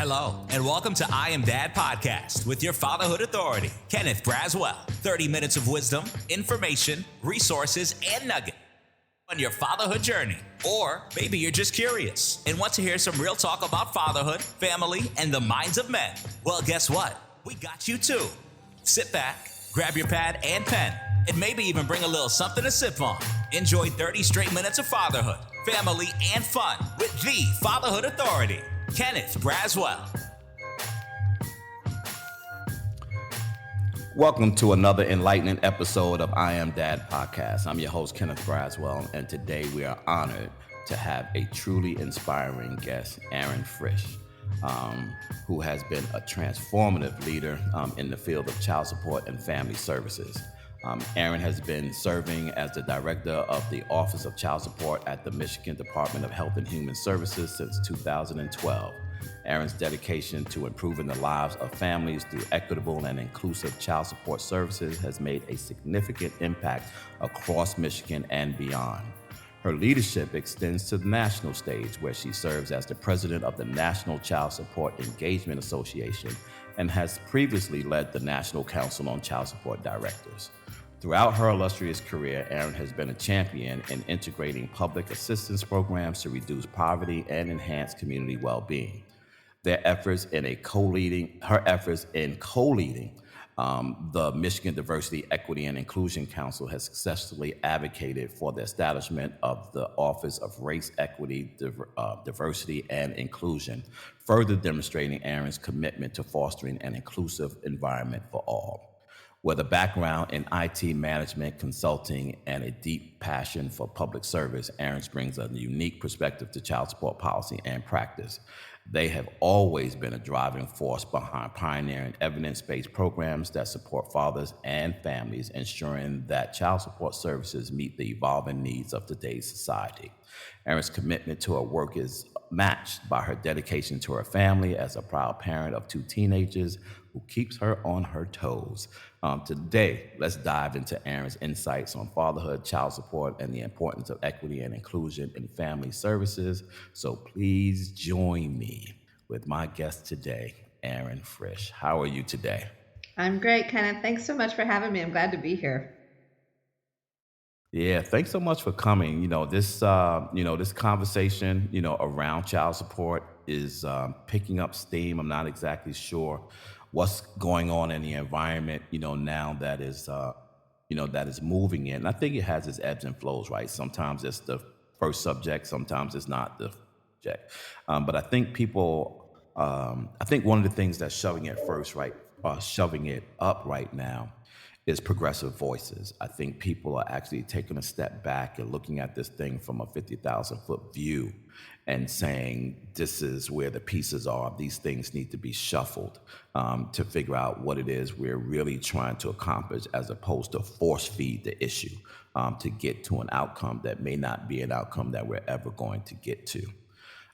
Hello, and welcome to I Am Dad Podcast with your fatherhood authority, Kenneth Braswell. 30 minutes of wisdom, information, resources, and nuggets on your fatherhood journey. Or maybe you're just curious and want to hear some real talk about fatherhood, family, and the minds of men. Well, guess what? We got you too. Sit back, grab your pad and pen, and maybe even bring a little something to sip on. Enjoy 30 straight minutes of fatherhood, family, and fun with the fatherhood authority, Kenneth Braswell. Welcome to another enlightening episode of I Am Dad Podcast. I'm your host, Kenneth Braswell, and today we are honored to have a truly inspiring guest, Erin Frisch, who has been a transformative leader in the field of child support and family services. Erin has been serving as the director of the Office of Child Support at the Michigan Department of Health and Human Services since 2012. Erin's dedication to improving the lives of families through equitable and inclusive child support services has made a significant impact across Michigan and beyond. Her leadership extends to the national stage, where she serves as the president of the National Child Support Engagement Association and has previously led the National Council on Child Support Directors. Throughout her illustrious career, Erin has been a champion in integrating public assistance programs to reduce poverty and enhance community well-being. Her efforts in co-leading the Michigan Diversity, Equity, and Inclusion Council has successfully advocated for the establishment of the Office of Race, Equity, Diversity, and Inclusion, further demonstrating Erin's commitment to fostering an inclusive environment for all. With a background in IT management, consulting, and a deep passion for public service, Erin brings a unique perspective to child support policy and practice. They have always been a driving force behind pioneering evidence-based programs that support fathers and families, ensuring that child support services meet the evolving needs of today's society. Erin's commitment to her work is matched by her dedication to her family as a proud parent of two teenagers who keeps her on her toes. Today, let's dive into Erin's insights on fatherhood, child support, and the importance of equity and inclusion in family services. So please join me with my guest today, Erin Frisch. How are you today? I'm great, Kenneth. Thanks so much for having me. I'm glad to be here. Yeah, thanks so much for coming. This conversation, around child support is picking up steam. I'm not exactly sure what's going on in the environment, now that is moving in. And I think it has its ebbs and flows, right? Sometimes it's the first subject, sometimes it's not the subject. But I think I think one of the things that's shoving it up right now is progressive voices. I think people are actually taking a step back and looking at this thing from a 50,000-foot view and saying, this is where the pieces are. These things need to be shuffled to figure out what it is we're really trying to accomplish, as opposed to force feed the issue to get to an outcome that may not be an outcome that we're ever going to get to.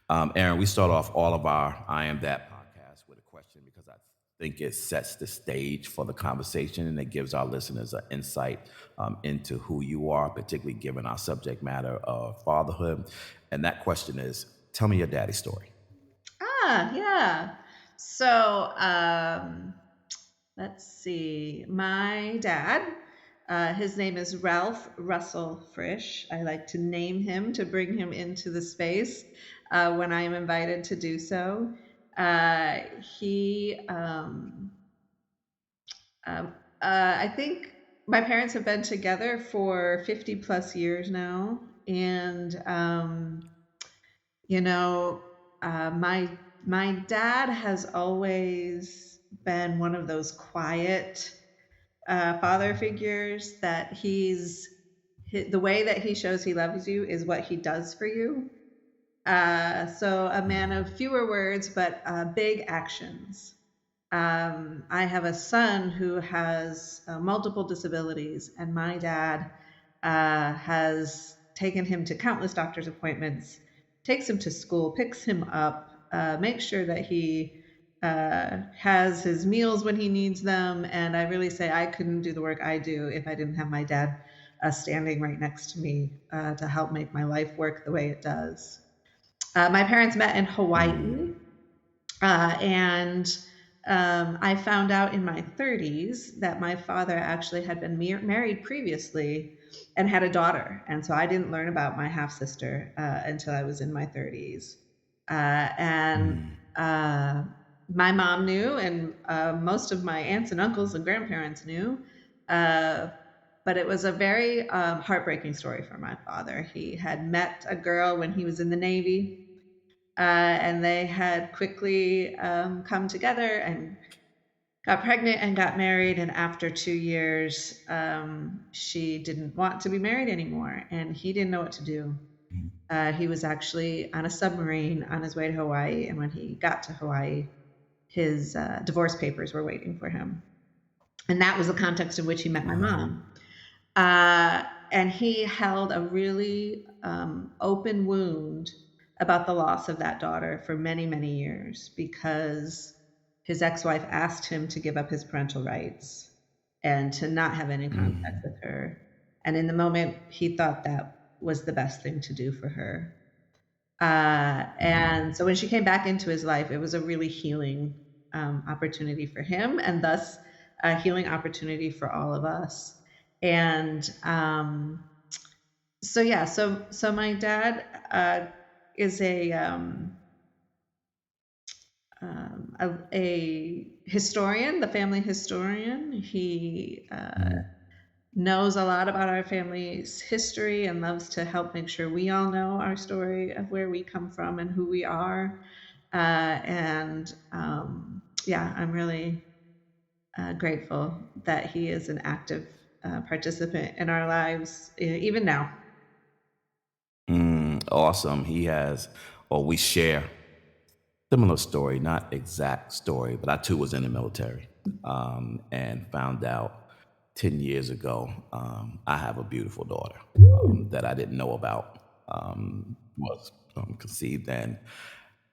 Erin, we start off all of our I Am That podcast with a question, because I think it sets the stage for the conversation and it gives our listeners an insight into who you are, particularly given our subject matter of fatherhood. And that question is, tell me your daddy's story. Yeah. So let's see. My dad, his name is Ralph Russell Frisch. I like to name him to bring him into the space when I am invited to do so. I think my parents have been together for 50 plus years now. And, my dad has always been one of those quiet father figures that the way that he shows he loves you is what he does for you. So a man of fewer words, but big actions. I have a son who has multiple disabilities, and my dad has taken him to countless doctor's appointments, takes him to school, picks him up, makes sure that he has his meals when he needs them. And I really say I couldn't do the work I do if I didn't have my dad standing right next to me to help make my life work the way it does. My parents met in Hawaii. And I found out in my 30s that my father actually had been married previously and had a daughter. And so I didn't learn about my half sister until I was in my 30s. And Mm, my mom knew, and most of my aunts and uncles and grandparents knew. Uh, but it was a very heartbreaking story for my father. He had met a girl when he was in the Navy, and they had quickly come together and got pregnant and got married. And after 2 years, she didn't want to be married anymore, and he didn't know what to do. mm, He was actually on a submarine on his way to Hawaii, and when he got to Hawaii, his divorce papers were waiting for him. And that was the context in which he met my wow. mom. And he held a really open wound about the loss of that daughter for many, many years because his ex wife asked him to give up his parental rights and to not have any contact Mm, with her. And in the moment, he thought that was the best thing to do for her. mm, And so when she came back into his life, it was a really healing opportunity for him, and thus a healing opportunity for all of us. And so yeah, so my dad is a historian, the family historian. He mm. knows a lot about our family's history and loves to help make sure we all know our story of where we come from and who we are. And yeah, I'm really grateful that he is an active participant in our lives, even now. Awesome. He has, or we share similar story, not exact story, but I too was in the military and found out 10 years ago I have a beautiful daughter that I didn't know about, was conceived. And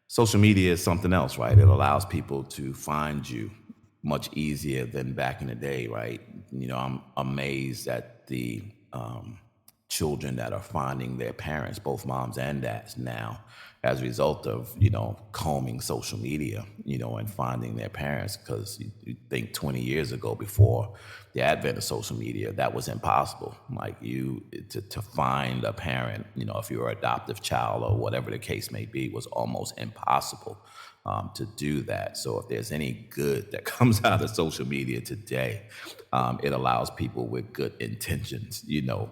social media is something else, right? It allows people to find you much easier than back in the day, right? I'm amazed at the children that are finding their parents, both moms and dads, now as a result of combing social media, and finding their parents. Because you think 20 years ago, before the advent of social media, that was impossible. Like to find a parent, if you're an adoptive child or whatever the case may be, was almost impossible to do that. So if there's any good that comes out of social media today, it allows people with good intentions,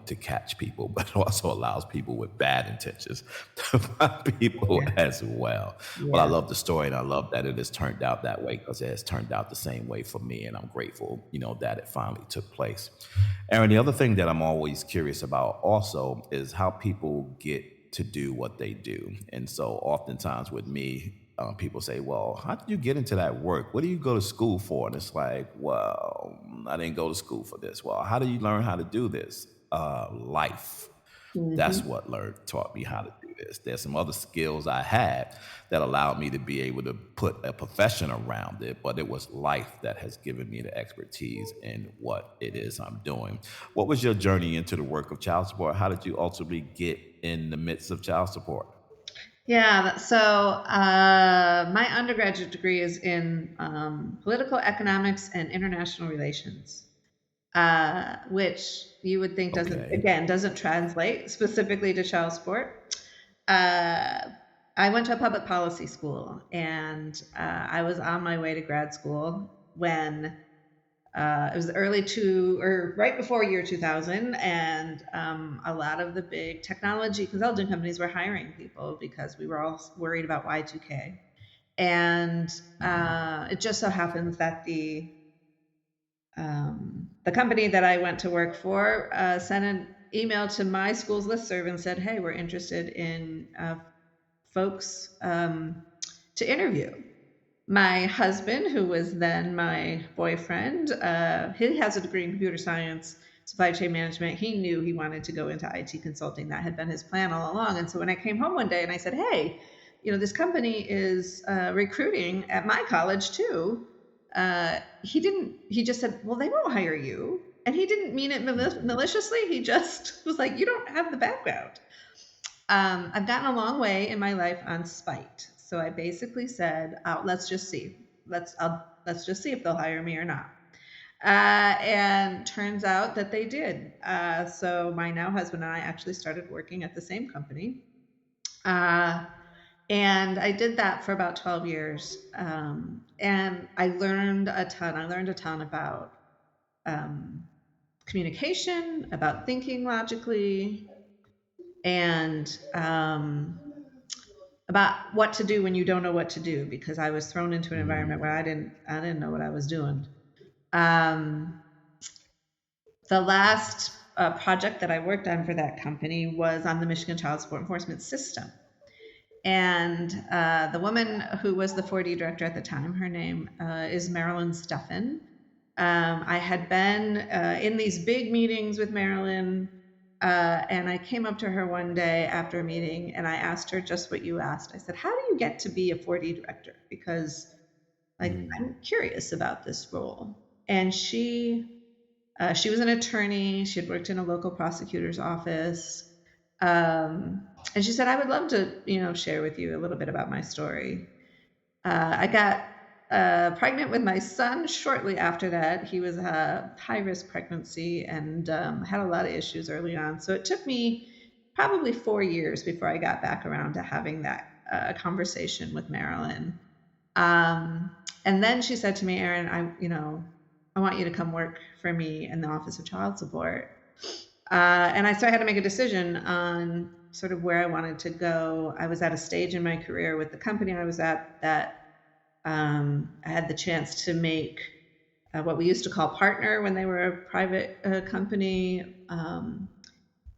to catch people, but it also allows people with bad intentions to find people Yeah, as well. Well, I yeah. love the story, and I love that it has turned out that way, because it has turned out the same way for me, and I'm grateful, that it finally took place. Aaron, the other thing that I'm always curious about also is how people get to do what they do. And so oftentimes with me, people say, well, how did you get into that work? What do you go to school for? And it's like, well, I didn't go to school for this. Well, how do you learn how to do this? Life. That's Hmm. what taught me how to do this. There's some other skills I had that allowed me to be able to put a profession around it, but it was life that has given me the expertise in what it is I'm doing. What was your journey into the work of child support? How did you ultimately get in the midst of child support? Yeah, so my undergraduate degree is in political economics and international relations, which you would think Okay. doesn't translate specifically to child support. Uh, I went to a public policy school, and I was on my way to grad school when it was right before year 2000, and a lot of the big technology consulting companies were hiring people because we were all worried about Y2K. And it just so happens that the company that I went to work for sent an email to my school's listserv and said, "Hey, we're interested in folks to interview." My husband, who was then my boyfriend, he has a degree in computer science, supply chain management. He knew he wanted to go into IT consulting. That had been his plan all along. And so when I came home one day and I said, "Hey, this company is recruiting at my college too," he didn't. He just said, "Well, they won't hire you." And he didn't mean it maliciously. He just was like, "You don't have the background." I've gotten a long way in my life on spite. So I basically said, let's just see. Let's just see if they'll hire me or not. And turns out that they did. So my now husband and I actually started working at the same company. And I did that for about 12 years. And I learned a ton. I learned a ton about communication, about thinking logically, and about what to do when you don't know what to do, because I was thrown into an environment where I didn't know what I was doing. The last project that I worked on for that company was on the Michigan Child Support Enforcement System. And the woman who was the 4D director at the time, her name is Marilyn Steffen. I had been in these big meetings with Marilyn, and I came up to her one day after a meeting and I asked her just what you asked. I said, how do you get to be a 4D director? Because I'm curious about this role. And she was an attorney. She had worked in a local prosecutor's office. And she said, I would love to, share with you a little bit about my story. I got pregnant with my son shortly after that. He was a high-risk pregnancy and had a lot of issues early on. So it took me probably 4 years before I got back around to having that conversation with Marilyn. And then she said to me, Erin, I want you to come work for me in the Office of Child Support. And so I had to make a decision on sort of where I wanted to go. I was at a stage in my career with the company I was at that I had the chance to make what we used to call partner when they were a private company,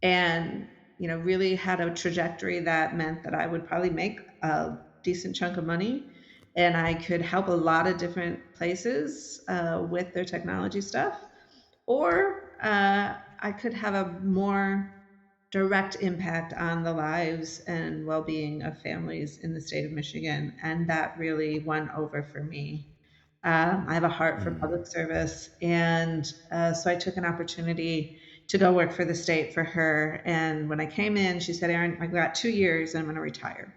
and really had a trajectory that meant that I would probably make a decent chunk of money, and I could help a lot of different places with their technology stuff, or I could have a more direct impact on the lives and well-being of families in the state of Michigan, and that really won over for me. I have a heart for public service, and so I took an opportunity to go work for the state for her. And when I came in, she said, Erin, I've got 2 years and I'm going to retire.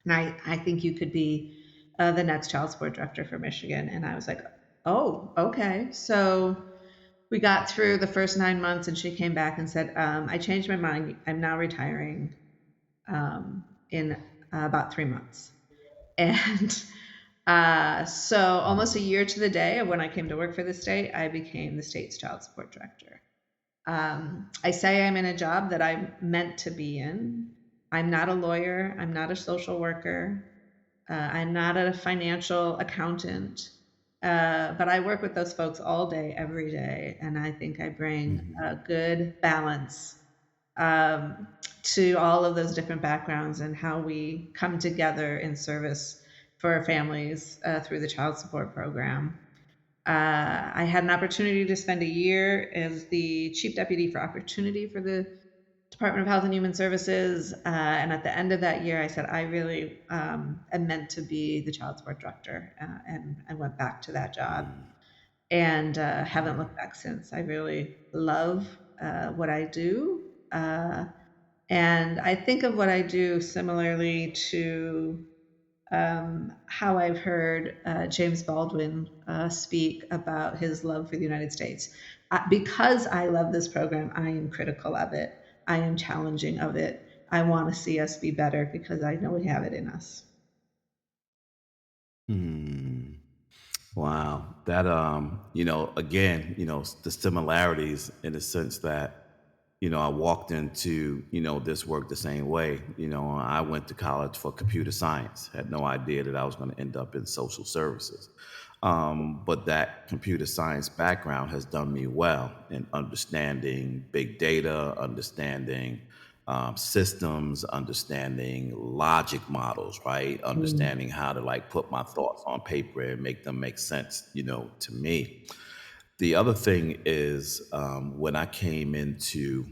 And I think you could be the next child support director for Michigan. And I was like, oh, okay. So we got through the first 9 months and she came back and said, I changed my mind. I'm now retiring in about 3 months. And so almost a year to the day of when I came to work for the state, I became the state's child support director. I say I'm in a job that I'm meant to be in. I'm not a lawyer. I'm not a social worker. I'm not a financial accountant. But I work with those folks all day, every day. And I think I bring a good balance to all of those different backgrounds and how we come together in service for our families through the child support program. I had an opportunity to spend a year as the chief deputy for opportunity for the Department of Health and Human Services. And at the end of that year, I said, I really am meant to be the child support director, and I went back to that job and haven't looked back since. I really love what I do. And I think of what I do similarly to how I've heard James Baldwin speak about his love for the United States. Because I love this program, I am critical of it. I am challenging of it. I want to see us be better because I know we have it in us. Wow. That, again, the similarities in the sense that, I walked into, this work the same way. I went to college for computer science, had no idea that I was going to end up in social services. But that computer science background has done me well in understanding big data, understanding systems, understanding logic models, right? Understanding how to put my thoughts on paper and make them make sense, to me. The other thing is when I came into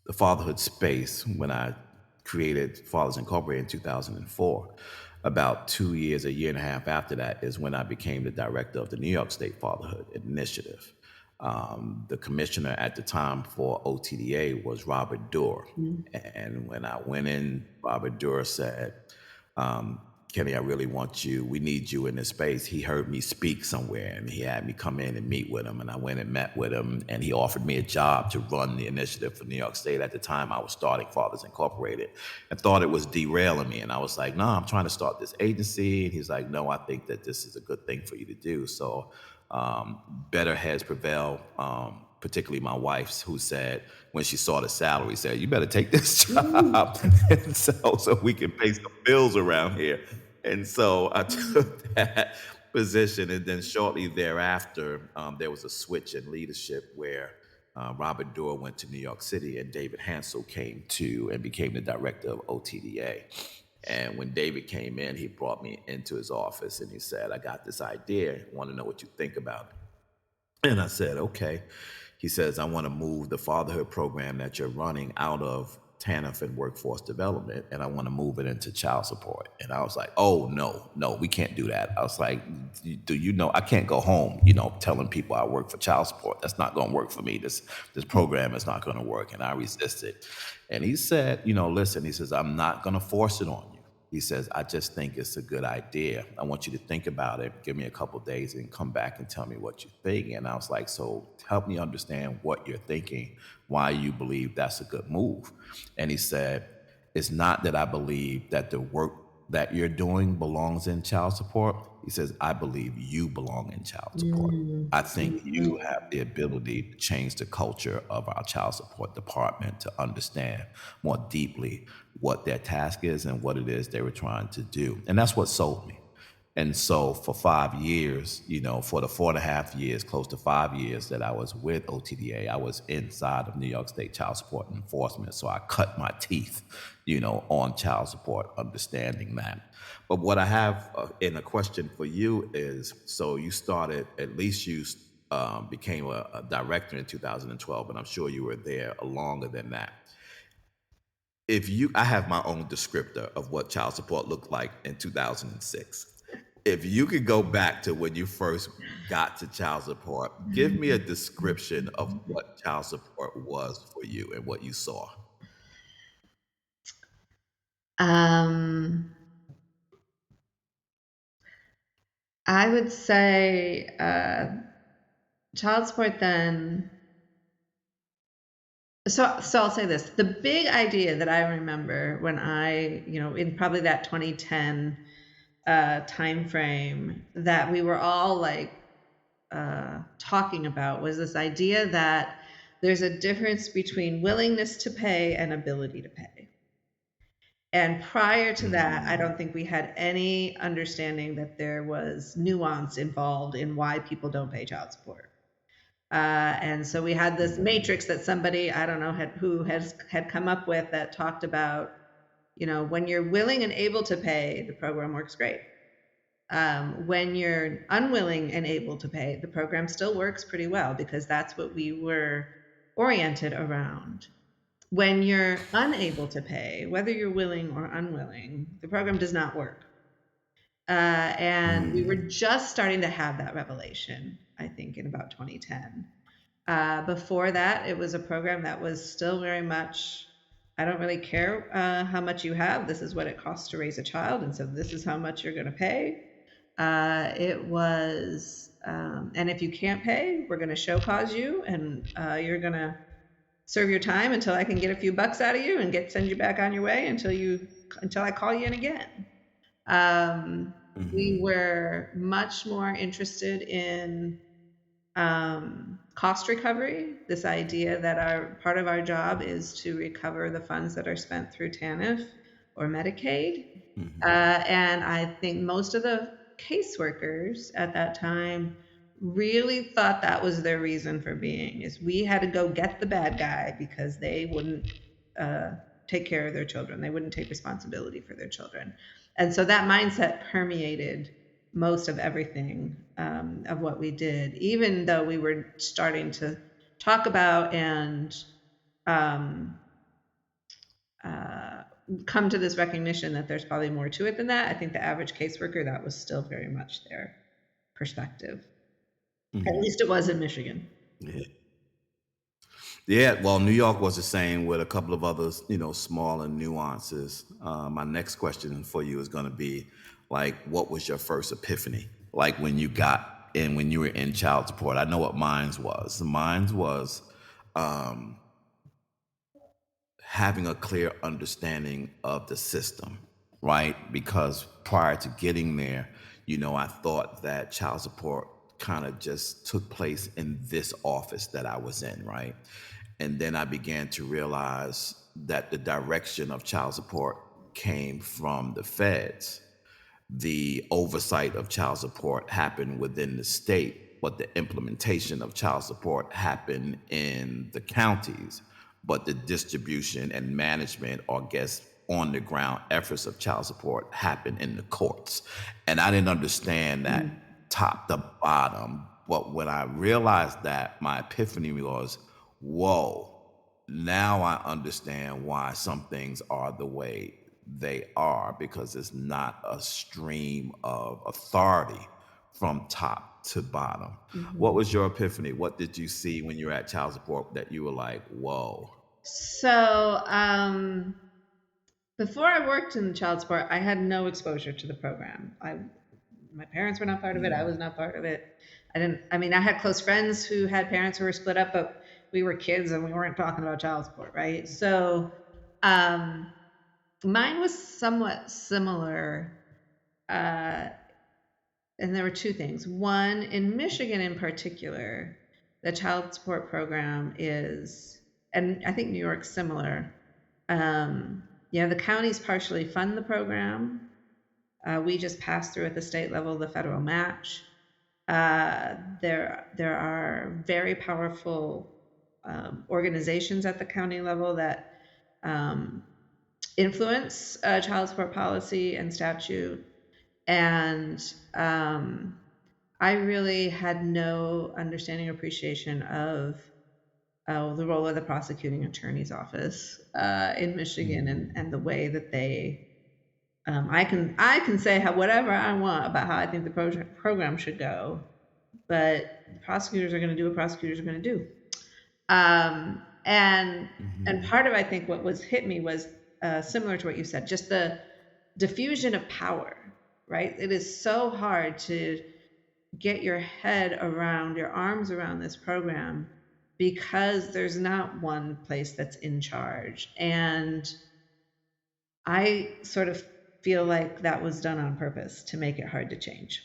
the fatherhood space, when I created Fathers Incorporated in 2004, about 2 years, a year and a half after that is when I became the director of the New York State Fatherhood Initiative. The commissioner at the time for OTDA was Robert Durr. And when I went in, Robert Durr said, Kenny, I really want you. We need you in this space. He heard me speak somewhere and he had me come in and meet with him. And I went and met with him and he offered me a job to run the initiative for New York State. At the time, I was starting Fathers Incorporated and thought it was derailing me. And I was like, no, I'm trying to start this agency. And he's like, no, I think that this is a good thing for you to do. So better heads prevail, particularly my wife's, who said, when she saw the salary, said, you better take this job and so we can pay some bills around here. And so I took that position. And then shortly thereafter, there was a switch in leadership where Robert Durr went to New York City and David Hansel came to and became the director of OTDA. And when David came in, he brought me into his office and he said, I got this idea. I want to know what you think about it. And I said, okay. He says, I want to move the fatherhood program that you're running out of TANF and workforce development, and I want to move it into child support. And I was like, oh, no, we can't do that. I was like, do you know, I can't go home, telling people I work for child support. That's not going to work for me. This program is not going to work. And I resisted. And he said, listen, he says, I'm not going to force it on you. He says, I just think it's a good idea. I want you to think about it. Give me a couple of days and come back and tell me what you think. And I was like, so help me understand what you're thinking, why you believe that's a good move. And he said, it's not that I believe that the work that you're doing belongs in child support. He says, I believe you belong in child support. I think you have the ability to change the culture of our child support department to understand more deeply what their task is and what it is they were trying to do. And that's what sold me. And so for 5 years, for the 4.5 years, close to 5 years that I was with OTDA, I was inside of New York State child support enforcement. So I cut my teeth, on child support, understanding that. But what I have in a question for you is, so you started, at least you became a director in 2012, and I'm sure you were there longer than that. I have my own descriptor of what child support looked like in 2006. If you could go back to when you first got to child support, give me a description of what child support was for you and what you saw. I would say child support then. So I'll say this. The big idea that I remember when I, in probably that 2010 time frame that we were all talking about was this idea that there's a difference between willingness to pay and ability to pay. And prior to that, I don't think we had any understanding that there was nuance involved in why people don't pay child support. And so we had this matrix that somebody, I don't know who had come up with, that talked about, when you're willing and able to pay, the program works great. When you're unwilling and able to pay, the program still works pretty well because that's what we were oriented around. When you're unable to pay, whether you're willing or unwilling, the program does not work. And we were just starting to have that revelation, I think, in about 2010. Before that, it was a program that was still very much, I don't really care how much you have. This is what it costs to raise a child. And so this is how much you're going to pay. It was, and if you can't pay, we're going to show cause you and you're going to serve your time until I can get a few bucks out of you and send you back on your way until I call you in again. We were much more interested in cost recovery, this idea that part of our job is to recover the funds that are spent through TANF or Medicaid. And I think most of the caseworkers at that time really thought that was their reason for being, is we had to go get the bad guy because they wouldn't take care of their children. They wouldn't take responsibility for their children. And so that mindset permeated most of everything of what we did, even though we were starting to talk about and come to this recognition that there's probably more to it than that. I think the average caseworker, that was still very much their perspective. At least it was in Michigan. Yeah. Yeah, well, New York was the same with a couple of others, smaller nuances. My next question for you is going to be like, what was your first epiphany? Like when you got in, when you were in child support? I know what mine's was. Mine's was um, having a clear understanding of the system, right? Because prior to getting there, I thought that child support kind of just took place in this office that I was in, right? And then I began to realize that the direction of child support came from the feds. The oversight of child support happened within the state, but the implementation of child support happened in the counties. But the distribution and management, or guess on the ground efforts of child support happen in the courts. And I didn't understand that Mm. top to bottom. But when I realized that, my epiphany was, whoa, now I understand why some things are the way they are, because it's not a stream of authority from top to bottom. What Mhm. was your epiphany? What did you see when you were at child support that you were like, whoa? So, before I worked in child support, I had no exposure to the program. My parents were not part of it. I was not part of it. I mean, I had close friends who had parents who were split up, but we were kids and we weren't talking about child support, right? So, um, mine was somewhat similar. Uh, and there were two things. One, in Michigan in particular, the child support program is, and I think New York's similar. The counties partially fund the program. We just pass through at the state level the federal match. There are very powerful organizations at the county level that um, influence child support policy and statute. And I really had no understanding or appreciation of the role of the prosecuting attorney's office in Michigan, and the way that they I can say whatever I want about how I think the program should go, but prosecutors are going to do what prosecutors are going to do. And Mhm. part of, I think, what was hit me was similar to what you said, just the diffusion of power. Right? It is so hard to get your head around, your arms around this program, because there's not one place that's in charge. And I sort of feel like that was done on purpose to make it hard to change.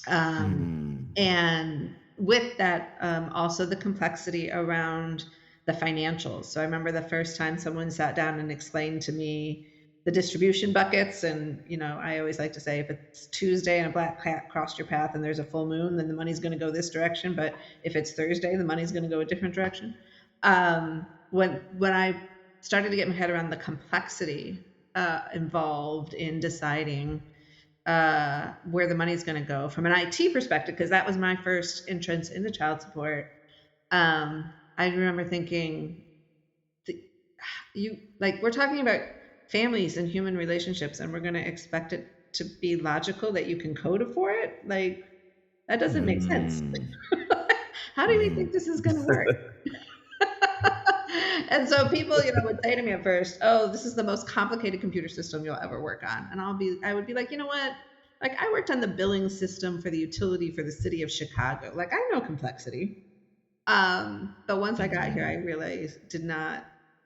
Um, Mm. and with that, also the complexity around the financials. So I remember the first time someone sat down and explained to me the distribution buckets. And, I always like to say, if it's Tuesday and a black cat crossed your path and there's a full moon, then the money's going to go this direction. But if it's Thursday, the money's going to go a different direction. When I started to get my head around the complexity involved in deciding where the money's going to go from an IT perspective, because that was my first entrance into child support. I remember thinking, we're talking about families and human relationships, and we're going to expect it to be logical that you can code for it. Like, that doesn't make sense. Mm. How do we think this is going to work? And so people, would say to me at first, "Oh, this is the most complicated computer system you'll ever work on." And I would be like, "You know what? Like, I worked on the billing system for the utility for the city of Chicago. Like, I know complexity." But once I got here, I realized did not.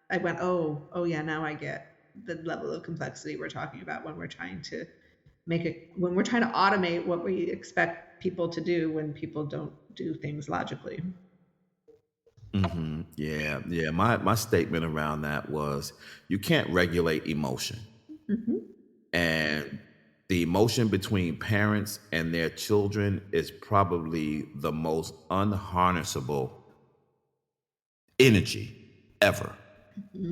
I went, "Oh yeah, now I get the level of complexity we're talking about when we're trying to when we're trying to automate what we expect people to do when people don't do things logically." Yeah, yeah. My statement around that was, you can't regulate emotion. Hmm. And the emotion between parents and their children is probably the most unharnessable energy ever,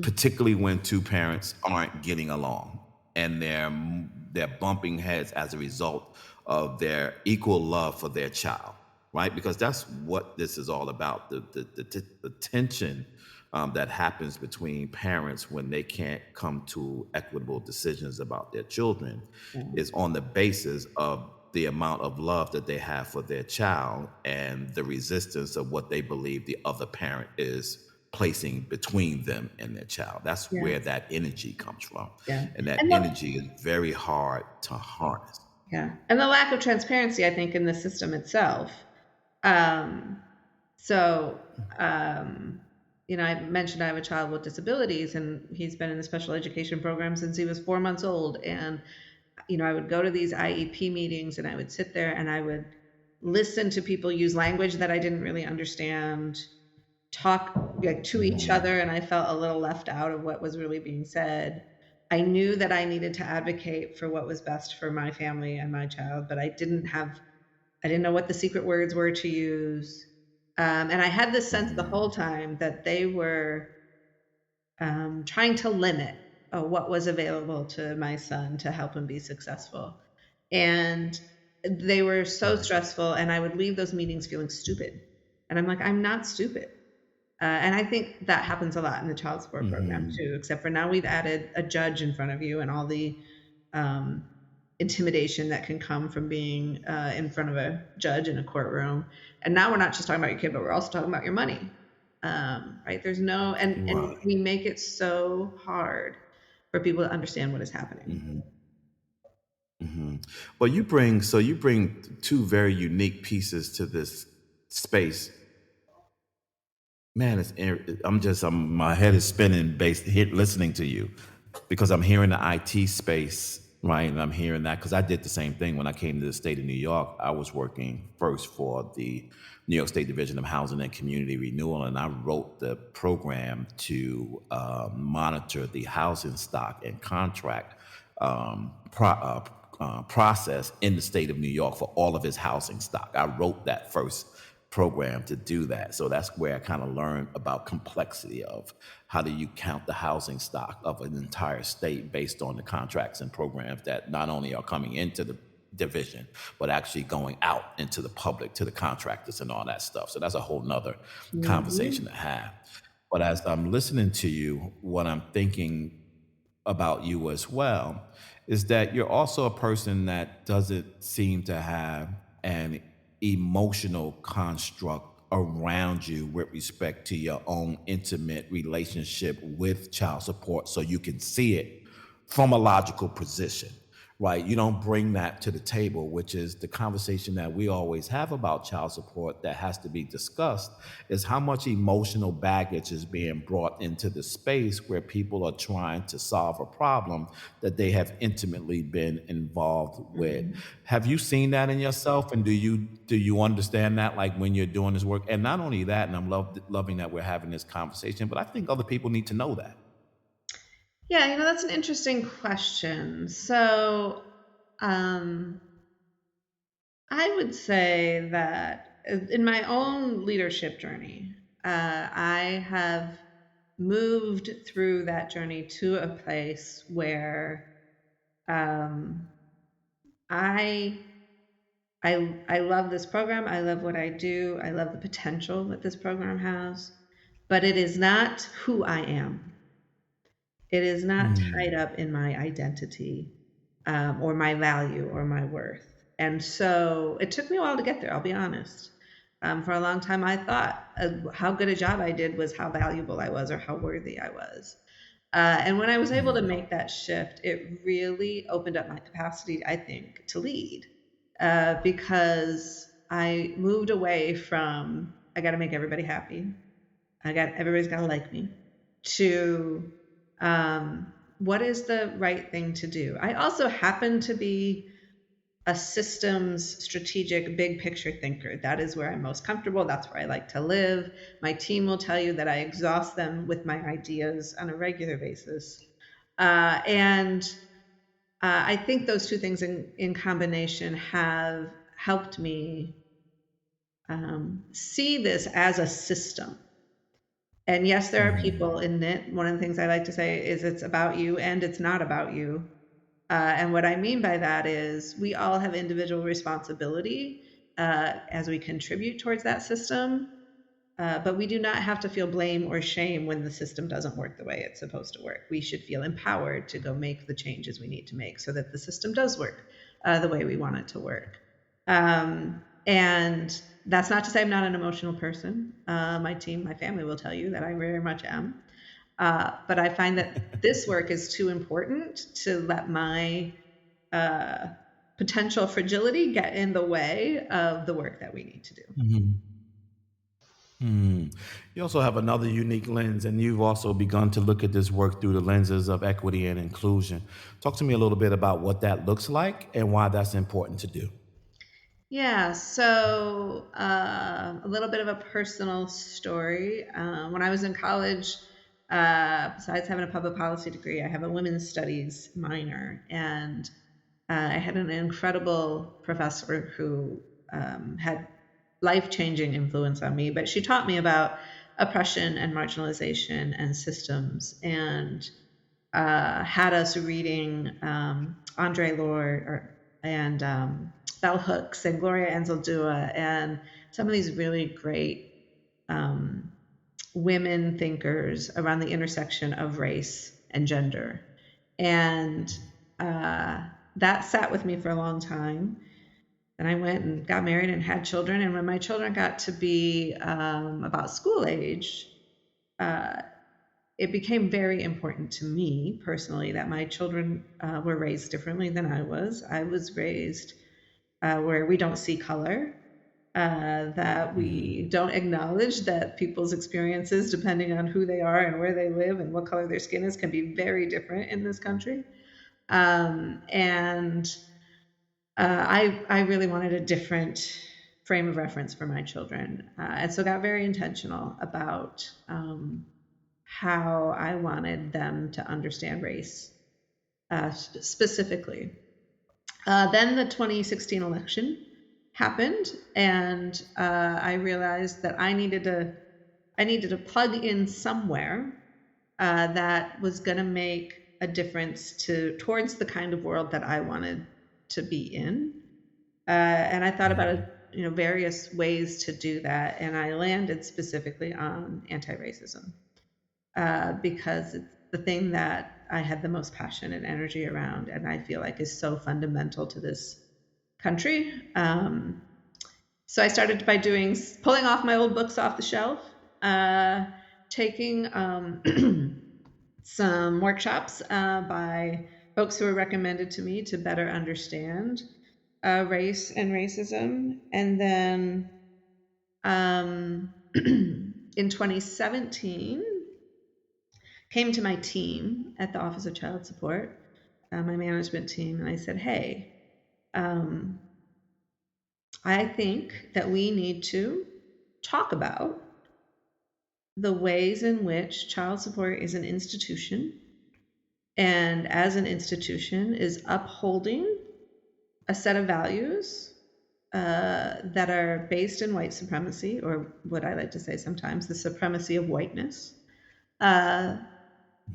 particularly when two parents aren't getting along and they're bumping heads as a result of their equal love for their child, right? Because that's what this is all about, the tension that happens between parents when they can't come to equitable decisions about their children Yeah. is on the basis of the amount of love that they have for their child and the resistance of what they believe the other parent is placing between them and their child. That's Yeah. where that energy comes from. Yeah. And that And energy is very hard to harness. yeah. And the lack of transparency, I think, in the system itself. So, I mentioned I have a child with disabilities, and he's been in the special education program since he was 4 months old. And, I would go to these IEP meetings, and I would sit there and I would listen to people use language that I didn't really understand, talk like to each other, and I felt a little left out of what was really being said. I knew that I needed to advocate for what was best for my family and my child, but I didn't know what the secret words were to use. And I had this sense the whole time that they were trying to limit what was available to my son to help him be successful. And they were so stressful, and I would leave those meetings feeling stupid. And I'm like, I'm not stupid. And I think that happens a lot in the child support program too, except for now we've added a judge in front of you and all the intimidation that can come from being in front of a judge in a courtroom. And now we're not just talking about your kid, but we're also talking about your money. Right? There's no, and we make it so hard for people to understand what is happening. Well, you bring two very unique pieces to this space. Man, my head is spinning listening to you, because I'm hearing the IT space, right? And I'm hearing that because I did the same thing when I came to the state of New York. I was working first for the New York State Division of Housing and Community Renewal, and I wrote the program to monitor the housing stock and contract process in the state of New York for all of its housing stock. I wrote that first program to do that. So that's where I kind of learned about complexity of how do you count the housing stock of an entire state based on the contracts and programs that not only are coming into the division, but actually going out into the public to the contractors and all that stuff. So that's a whole nother conversation to have. But as I'm listening to you, what I'm thinking about you as well is that you're also a person that doesn't seem to have an emotional construct around you with respect to your own intimate relationship with child support, so you can see it from a logical position, right? You don't bring that to the table, which is the conversation that we always have about child support that has to be discussed, is how much emotional baggage is being brought into the space where people are trying to solve a problem that they have intimately been involved with. Have you seen that in yourself, and do you understand that, like, when you're doing this work? And not only that, and I'm loving that we're having this conversation, but I think other people need to know that. Yeah, that's an interesting question. So, I would say that in my own leadership journey, I have moved through that journey to a place where I love this program. I love what I do. I love the potential that this program has, but it is not who I am. It is not tied up in my identity or my value or my worth. And so it took me a while to get there, I'll be honest. For a long time, I thought how good a job I did was how valuable I was or how worthy I was. And when I was able to make that shift, it really opened up my capacity, I think, to lead, because I moved away from, I got to make everybody happy. Everybody's got to like me, to what is the right thing to do. I also happen to be a systems strategic big picture thinker. That is where I'm most comfortable. That's where I like to live. My team will tell you that I exhaust them with my ideas on a regular basis. And I think those two things in combination have helped me see this as a system. And yes, there are people in it. One of the things I like to say is it's about you and it's not about you. And what I mean by that is we all have individual responsibility as we contribute towards that system, but we do not have to feel blame or shame when the system doesn't work the way it's supposed to work. We should feel empowered to go make the changes we need to make so that the system does work. the way we want it to work. And that's not to say I'm not an emotional person. My team, my family will tell you that I very much am. But I find that this work is too important to let my potential fragility get in the way of the work that we need to do. You also have another unique lens, and you've also begun to look at this work through the lenses of equity and inclusion. Talk to me a little bit about what that looks like and why that's important to do. Yeah, so a little bit of a personal story. When I was in college, besides having a public policy degree, I have a women's studies minor, and I had an incredible professor who had life-changing influence on me, but she taught me about oppression and marginalization and systems, and had us reading Andre Lorde and Bell Hooks and Gloria Anzaldúa and some of these really great women thinkers around the intersection of race and gender. And that sat with me for a long time. Then I went and got married and had children. And when my children got to be about school age, it became very important to me personally that my children were raised differently than I was. I was raised where we don't see color, that we don't acknowledge that people's experiences, depending on who they are and where they live and what color their skin is, can be very different in this country. And I really wanted a different frame of reference for my children. And so got very intentional about how I wanted them to understand race specifically. Then the 2016 election happened, and I realized that I needed to plug in somewhere that was going to make a difference towards the kind of world that I wanted to be in. And I thought about various ways to do that, and I landed specifically on anti-racism because it's the thing that I had the most passion and energy around, and I feel like is so fundamental to this country. So I started by pulling off my old books off the shelf, taking some workshops by folks who were recommended to me to better understand race and racism. And then in 2017, came to my team at the Office of Child Support, my management team, and I said, hey, I think that we need to talk about the ways in which child support is an institution, and as an institution is upholding a set of values that are based in white supremacy, or what I like to say sometimes, the supremacy of whiteness,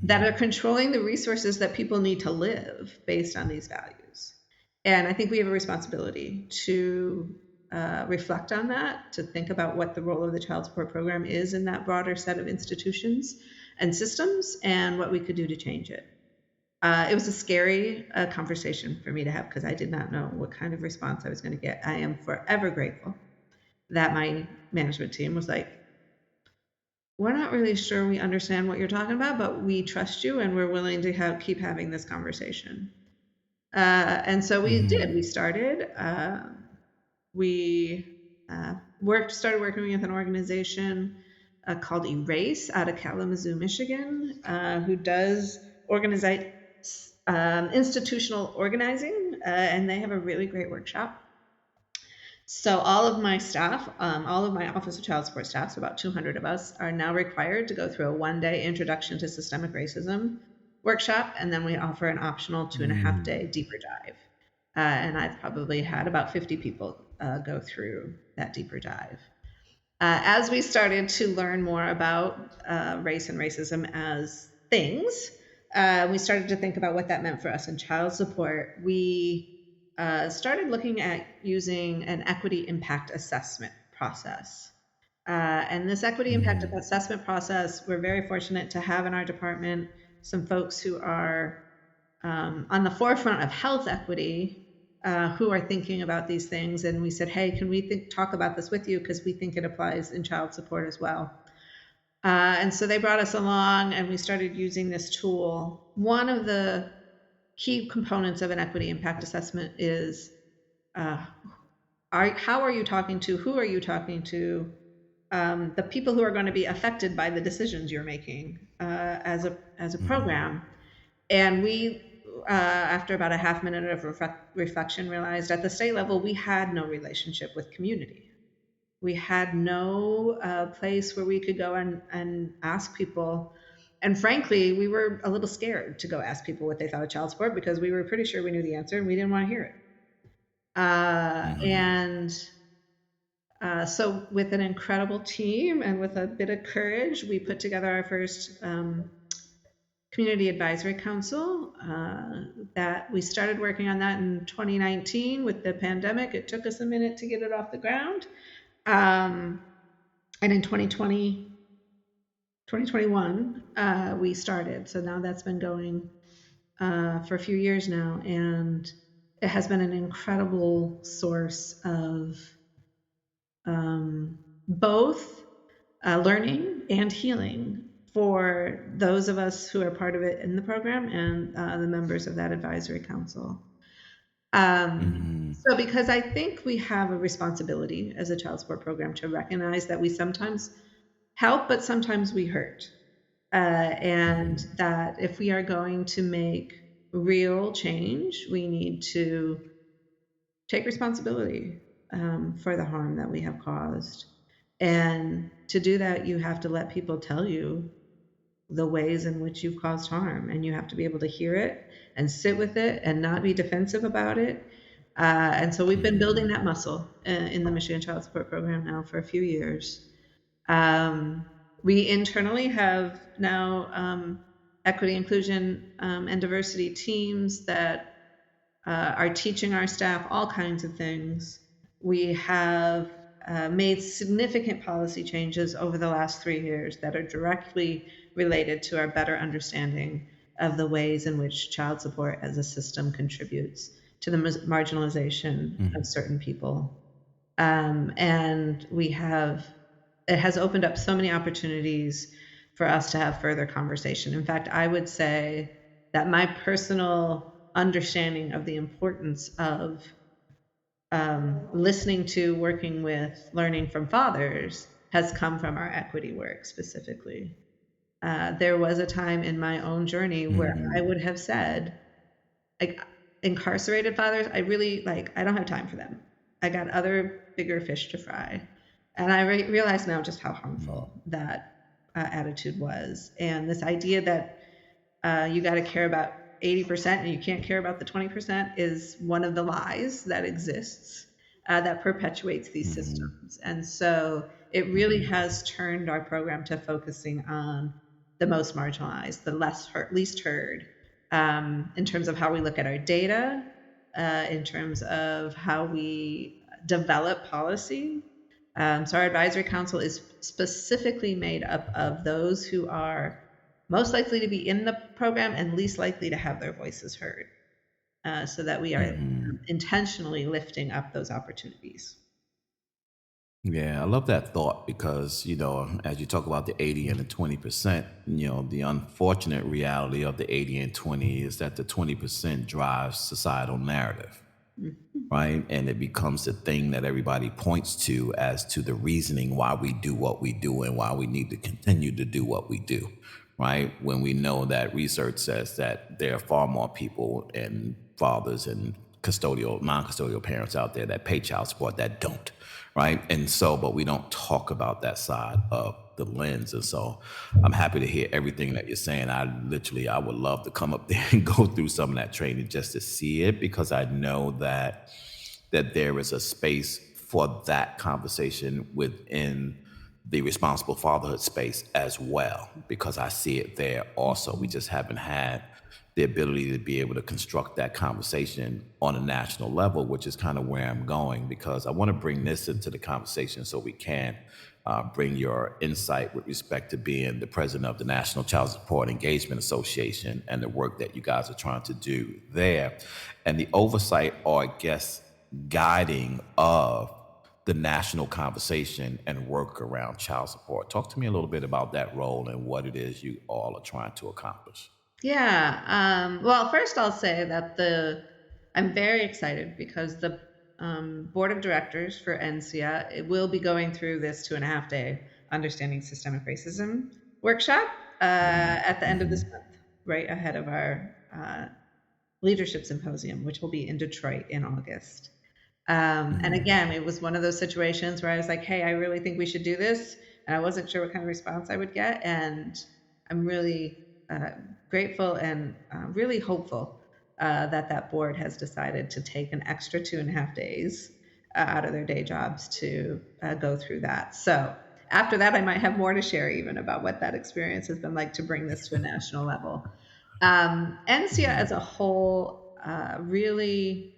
that are controlling the resources that people need to live based on these values. And I think we have a responsibility to reflect on that, to think about what the role of the child support program is in that broader set of institutions and systems, and what we could do to change it. It was a scary conversation for me to have because I did not know what kind of response I was going to get. I am forever grateful that my management team was like, we're not really sure we understand what you're talking about, but we trust you and we're willing to keep having this conversation. And so we did. We started. We started working with an organization called Erase out of Kalamazoo, Michigan, who does institutional organizing, and they have a really great workshop. So all of my staff, all of my Office of Child Support staff, so about 200 of us, are now required to go through a one-day Introduction to Systemic Racism workshop, and then we offer an optional 2.5-day deeper dive. And I've probably had about 50 people go through that deeper dive. As we started to learn more about race and racism as things, we started to think about what that meant for us in child support. We started looking at using an equity impact assessment process. And this equity impact assessment process, we're very fortunate to have in our department some folks who are on the forefront of health equity who are thinking about these things, and we said, hey, can we talk about this with you, because we think it applies in child support as well. And so they brought us along, and we started using this tool. One of the key components of an equity impact assessment is how are you talking to, who are you talking to, the people who are going to be affected by the decisions you're making as a program. And we, after about a half minute of reflection, realized at the state level we had no relationship with community. We had no place where we could go and ask people. And frankly, we were a little scared to go ask people what they thought of child support, because we were pretty sure we knew the answer and we didn't want to hear it. So with an incredible team and with a bit of courage, we put together our first community advisory council that we started working on that in 2019 with the pandemic. It took us a minute to get it off the ground. And in 2021, we started. So now that's been going for a few years now. And it has been an incredible source of both learning and healing for those of us who are part of it in the program and the members of that advisory council. So because I think we have a responsibility as a child support program to recognize that we sometimes help, but sometimes we hurt. And that if we are going to make real change, we need to take responsibility for the harm that we have caused. And to do that, you have to let people tell you the ways in which you've caused harm, and you have to be able to hear it and sit with it and not be defensive about it. And so we've been building that muscle in the Michigan Child Support Program now for a few years. We internally have now equity, inclusion, and diversity teams that are teaching our staff all kinds of things. We have made significant policy changes over the last 3 years that are directly related to our better understanding of the ways in which child support as a system contributes to the marginalization of certain people. And it has opened up so many opportunities for us to have further conversation. In fact, I would say that my personal understanding of the importance of listening to, working with, learning from fathers has come from our equity work specifically. There was a time in my own journey where I would have said, like, incarcerated fathers, I don't have time for them. I got other bigger fish to fry. And I realize now just how harmful that attitude was. And this idea that you got to care about 80% and you can't care about the 20% is one of the lies that exists that perpetuates these systems. And so it really has turned our program to focusing on the most marginalized, the least heard, in terms of how we look at our data, in terms of how we develop policy. So our advisory council is specifically made up of those who are most likely to be in the program and least likely to have their voices heard, so that we are intentionally lifting up those opportunities. Yeah, I love that thought because, as you talk about the 80 and the 20%, the unfortunate reality of the 80 and 20 is that the 20% drives societal narrative, right? And it becomes the thing that everybody points to as to the reasoning why we do what we do and why we need to continue to do what we do, right? When we know that research says that there are far more people and fathers and non-custodial parents out there that pay child support that don't, right? And so, but we don't talk about that side of the lens. And so I'm happy to hear everything that you're saying. I would love to come up there and go through some of that training just to see it, because I know that there is a space for that conversation within the responsible fatherhood space as well, because I see it there also. We just haven't had the ability to be able to construct that conversation on a national level, which is kind of where I'm going, because I want to bring this into the conversation so we can bring your insight with respect to being the president of the National Child Support Engagement Association and the work that you guys are trying to do there, and the oversight, or I guess guiding of the national conversation and work around child support. Talk to me a little bit about that role and what it is you all are trying to accomplish. Yeah. Well, first I'll say that I'm very excited because the board of directors for NCIA, it will be going through this 2.5-day understanding systemic racism workshop at the end of this month, right ahead of our leadership symposium, which will be in Detroit in August. And again, it was one of those situations where I was like, hey, I really think we should do this. And I wasn't sure what kind of response I would get. And I'm really grateful and really hopeful that board has decided to take an extra 2.5 days out of their day jobs to go through that. So after that, I might have more to share even about what that experience has been like to bring this to a national level. NCIA as a whole really,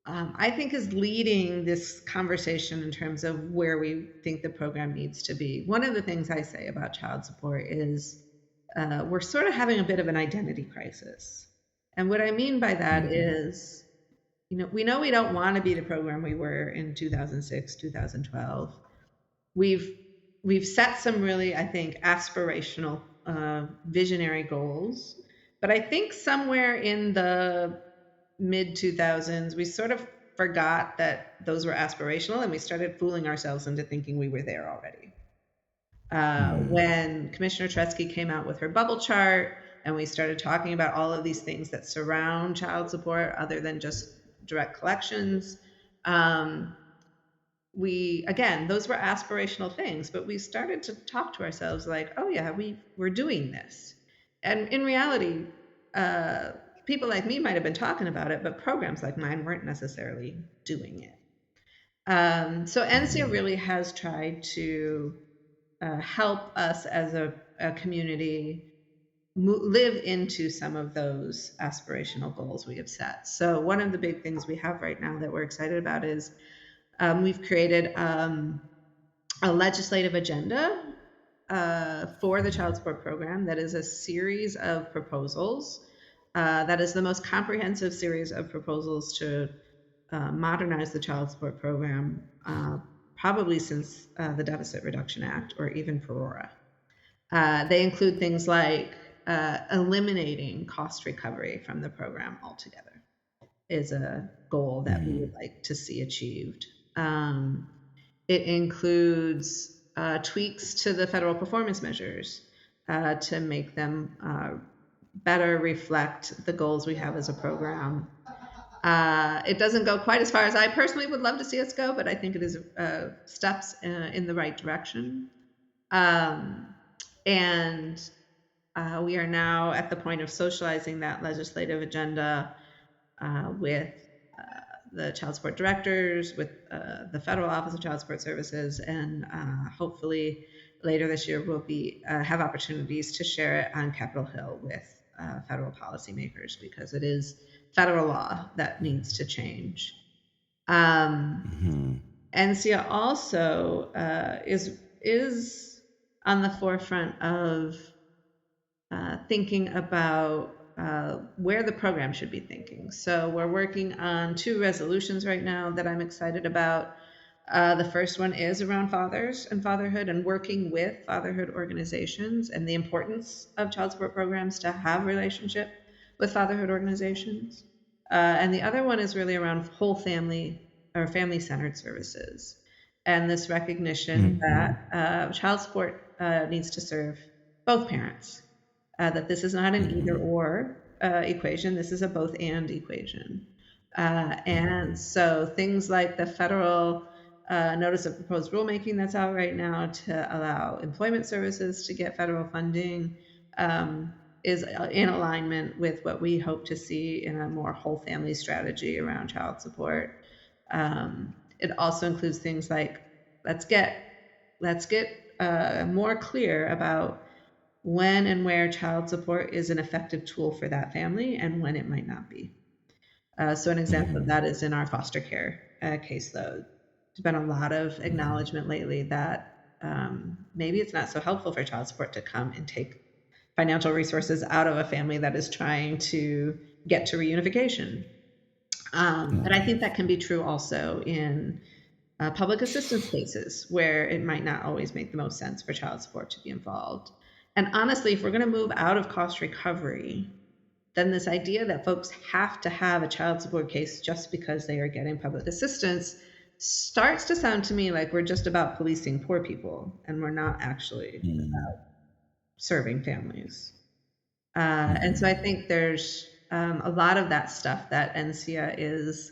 I think, is leading this conversation in terms of where we think the program needs to be. One of the things I say about child support is we're sort of having a bit of an identity crisis. And what I mean by that is, we know we don't want to be the program we were in 2006, 2012. We've set some really, I think, aspirational, visionary goals. But I think somewhere in the mid 2000s, we sort of forgot that those were aspirational, and we started fooling ourselves into thinking we were there already. When Commissioner Tresky came out with her bubble chart, and we started talking about all of these things that surround child support other than just direct collections, those were aspirational things, but we started to talk to ourselves like, oh yeah, we're doing this. And in reality, people like me might have been talking about it, but programs like mine weren't necessarily doing it. So NCIA really has tried to help us as a community live into some of those aspirational goals we have set. So one of the big things we have right now that we're excited about is we've created a legislative agenda for the child support program that is a series of proposals. That is the most comprehensive series of proposals to modernize the child support program, probably since the Deficit Reduction Act or even FRORA. They include things like eliminating cost recovery from the program altogether is a goal that we would like to see achieved. It includes tweaks to the federal performance measures to make them better reflect the goals we have as a program. It doesn't go quite as far as I personally would love to see us go, but I think it is steps in the right direction. And we are now at the point of socializing that legislative agenda with the child support directors, with the Federal Office of Child Support Services, and hopefully later this year we'll have opportunities to share it on Capitol Hill with federal policymakers, because it is federal law that needs to change. NCIA also is on the forefront of thinking about where the program should be thinking. So we're working on 2 resolutions right now that I'm excited about. The first one is around fathers and fatherhood, and working with fatherhood organizations, and the importance of child support programs to have relationship with fatherhood organizations. And the other one is really around whole family or family-centered services, and this recognition that child support needs to serve both parents, that this is not an either or equation, this is a both and equation. And so things like the federal notice of proposed rulemaking that's out right now to allow employment services to get federal funding is in alignment with what we hope to see in a more whole family strategy around child support. It also includes things like let's get more clear about when and where child support is an effective tool for that family and when it might not be. So an example of that is in our foster care caseload. There's been a lot of acknowledgement lately that maybe it's not so helpful for child support to come and take financial resources out of a family that is trying to get to reunification. But I think that can be true also in public assistance cases where it might not always make the most sense for child support to be involved. And honestly, if we're going to move out of cost recovery, then this idea that folks have to have a child support case just because they are getting public assistance starts to sound to me like we're just about policing poor people and we're not actually about serving families. And so I think there's a lot of that stuff that NCIA is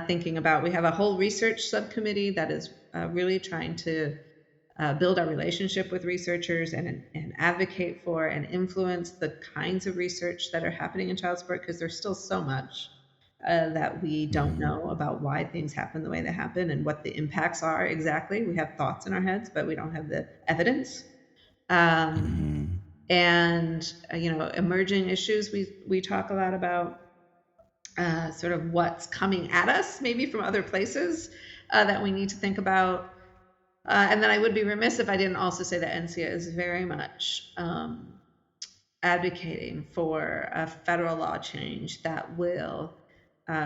thinking about. We have a whole research subcommittee that is really trying to build our relationship with researchers and advocate for and influence the kinds of research that are happening in child support, because there's still so much that we don't know about why things happen the way they happen and what the impacts are exactly. We have thoughts in our heads, but we don't have the evidence. And emerging issues, we talk a lot about sort of what's coming at us maybe from other places that we need to think about. And then I would be remiss if I didn't also say that NCIA is very much advocating for a federal law change that will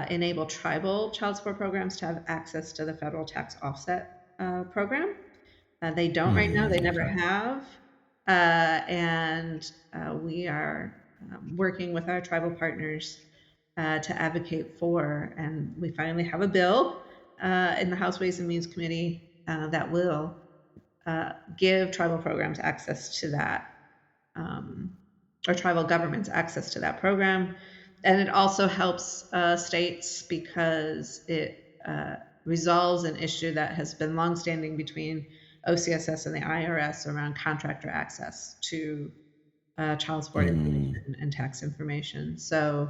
enable tribal child support programs to have access to the federal tax offset program. They don't right now, they never have. And we are working with our tribal partners to advocate for, and we finally have a bill in the House Ways and Means Committee that will give tribal programs access to that, or tribal governments access to that program. And it also helps states because it resolves an issue that has been longstanding between OCSS and the IRS around contractor access to child support information and tax information. So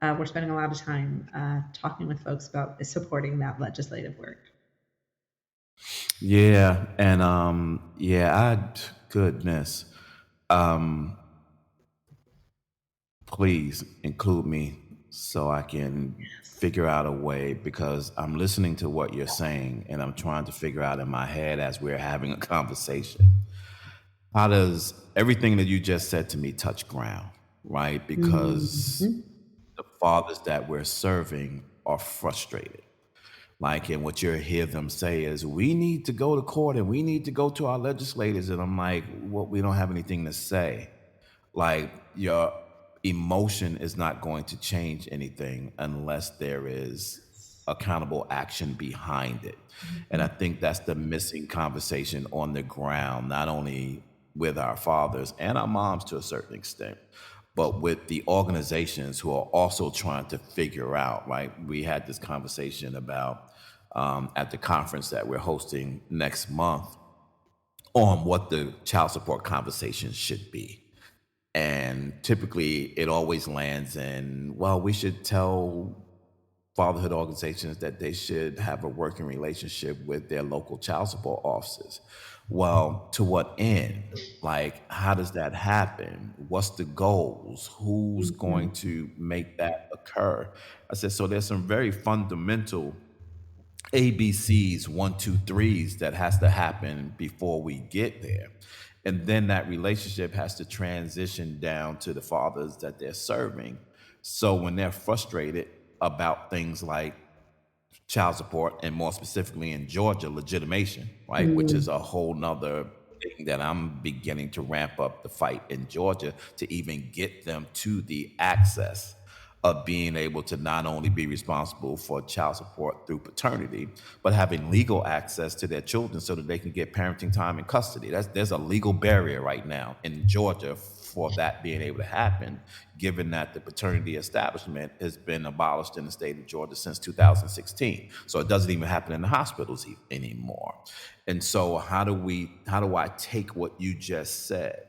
we're spending a lot of time talking with folks about supporting that legislative work. Yeah, and goodness, please include me so I can figure out a way, because I'm listening to what you're saying and I'm trying to figure out in my head as we're having a conversation. How does everything that you just said to me touch ground, right? Because the fathers that we're serving are frustrated. Like, and what you hear them say is, we need to go to court and we need to go to our legislators. And I'm like, well, we don't have anything to say. Like, your emotion is not going to change anything unless there is accountable action behind it. And I think that's the missing conversation on the ground, not only with our fathers and our moms to a certain extent, but with the organizations who are also trying to figure out, right? We had this conversation about at the conference that we're hosting next month on what the child support conversation should be. And typically it always lands in, well, we should tell fatherhood organizations that they should have a working relationship with their local child support offices. Well, to what end? Like, how does that happen? What's the goals? Who's going to make that occur? I said, so there's some very fundamental ABCs, 1, 2, 3s that has to happen before we get there. And then that relationship has to transition down to the fathers that they're serving. So when they're frustrated about things like child support, and more specifically in Georgia, legitimation, right, which is a whole nother thing that I'm beginning to ramp up the fight in Georgia to even get them to the access of being able to not only be responsible for child support through paternity, but having legal access to their children so that they can get parenting time in custody. There's a legal barrier right now in Georgia for that being able to happen, given that the paternity establishment has been abolished in the state of Georgia since 2016. So it doesn't even happen in the hospitals anymore. And so how do I take what you just said,